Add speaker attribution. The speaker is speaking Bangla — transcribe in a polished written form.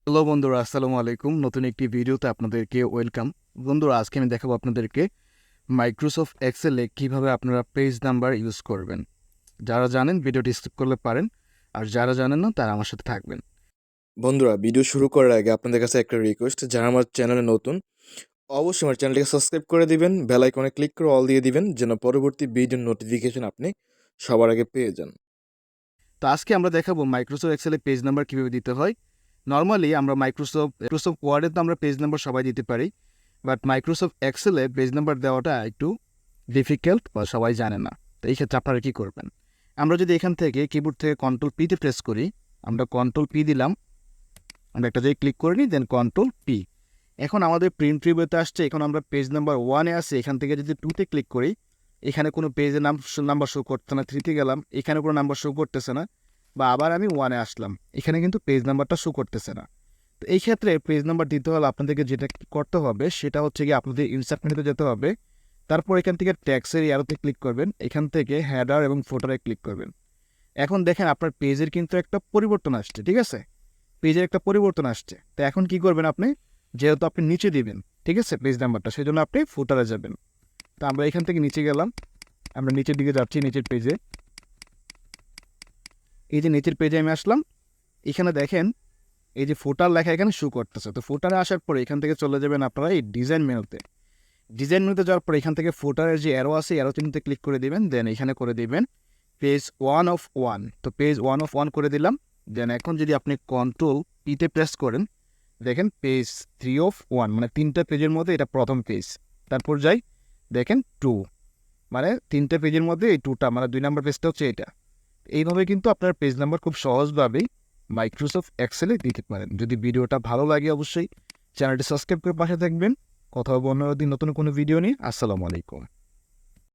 Speaker 1: হ্যালো বন্ধুরা, আসসালামু আলাইকুম। নতুন একটি ভিডিওতে আপনাদেরকে ওয়েলকাম। বন্ধুরা, আজকে আমি দেখাবো আপনাদেরকে মাইক্রোসফট এক্সেলে কীভাবে আপনারা পেজ নাম্বার ইউজ করবেন। যারা জানেন ভিডিওটি স্কিপ করলে পারেন, আর যারা জানেন না তারা আমার সাথে থাকবেন।
Speaker 2: বন্ধুরা, ভিডিও শুরু করার আগে আপনাদের কাছে একটা রিকোয়েস্ট, যারা আমার চ্যানেলে নতুন অবশ্যই আমার চ্যানেলটিকে সাবস্ক্রাইব করে দিবেন, বেল আইকনে ক্লিক করে অল দিয়ে দিবেন, যেন পরবর্তী ভিডিওর নোটিফিকেশন আপনি সবার আগে পেয়ে যান।
Speaker 1: তো আজকে আমরা দেখাবো মাইক্রোসফট এক্সেলে পেজ নাম্বার কীভাবে দিতে হয়। নর্মালি আমরা মাইক্রোসফট ওয়ার্ডে তো আমরা পেজ নাম্বার সবাই দিতে পারি, বাট মাইক্রোসফট এক্সেলে পেজ নাম্বার দেওয়াটা একটু ডিফিকাল্ট বা সবাই জানে না। তো এই ক্ষেত্রে আপনারা কী করবেন? আমরা যদি এখান থেকে কিবোর্ড থেকে কন্ট্রোল পিতে প্রেস করি, আমরা কন্ট্রোল পি দিলাম, আমরা একটা জায়গায় ক্লিক করে নিই, দেন কন্ট্রোল পি। এখন আমাদের প্রিন্ট প্রিভিউতে আসছে, এখন আমরা পেজ নাম্বার 1-এ আসি। এখান থেকে যদি 2-তে ক্লিক করি, এখানে কোনো পেজের নাম্বার শো করছে না। 3-তে গেলাম, এখানে কোনো নাম্বার শো করতেছে না। বা আবার আমি 1-এ আসলাম, এখানে কিন্তু পেজ নাম্বারটা শো করতেছে না। তো এই ক্ষেত্রে পেজ নাম্বার দিতে হলে আপনাদেরকে যেটা করতে হবে সেটা হচ্ছে কি, আপনাদের ইনসার্ট মেনুতে যেতে হবে। তারপর এখান থেকে ট্যাক্সের অ্যারোতে ক্লিক করবেন, এখান থেকে হেডার এবং ফুটারে ক্লিক করবেন। এখন দেখেন আপনার পেজের কিন্তু একটা পরিবর্তন আসছে, ঠিক আছে? পেজের একটা পরিবর্তন আসছে। তো এখন কি করবেন আপনি? যেহেতু আপনি নিচে দিবেন, ঠিক আছে, পেজ নাম্বারটা, সেই জন্য আপনি ফুটারে যাবেন। তো আমরা এখান থেকে নিচে গেলাম, আমরা নিচের দিকে যাচ্ছি, নিচের পেজে। এই যে নিচের পেজে আমি আসলাম, এখানে দেখেন এই যে ফুটার লেখা এখানে শো করতেছে। তো ফুটারে আসার পরে এখান থেকে চলে যাবেন আপনারা এই ডিজাইন মেনুতে। ডিজাইন মেনুতে যাওয়ার পরে এখান থেকে ফুটারের যে অ্যারো আছে, অ্যারো চিহ্নতে ক্লিক করে দিবেন। দেন এখানে করে দিবেন পেজ 1 of 1। তো পেজ 1 of 1 করে দিলাম। দেন এখন যদি আপনি কন্ট্রোল পিতে প্রেস করেন, দেখেন পেজ 3 of 1, মানে 3টা পেজের মধ্যে এটা প্রথম পেজ। তারপর যাই, দেখেন 2, মানে 3টে পেজের মধ্যে এই 2টা, মানে 2 নম্বর পেজটা হচ্ছে এটা। এইভাবে কিন্তু আপনার পেজ নাম্বার খুব সহজভাবেই মাইক্রোসফট এক্সেলে দিতে পারেন। যদি ভিডিওটা ভালো লাগে অবশ্যই চ্যানেলটি সাবস্ক্রাইব করে পাশে থাকবেন। কথা হবে অন্য দিন নতুন কোনো ভিডিও নিয়ে। আসসালামু আলাইকুম।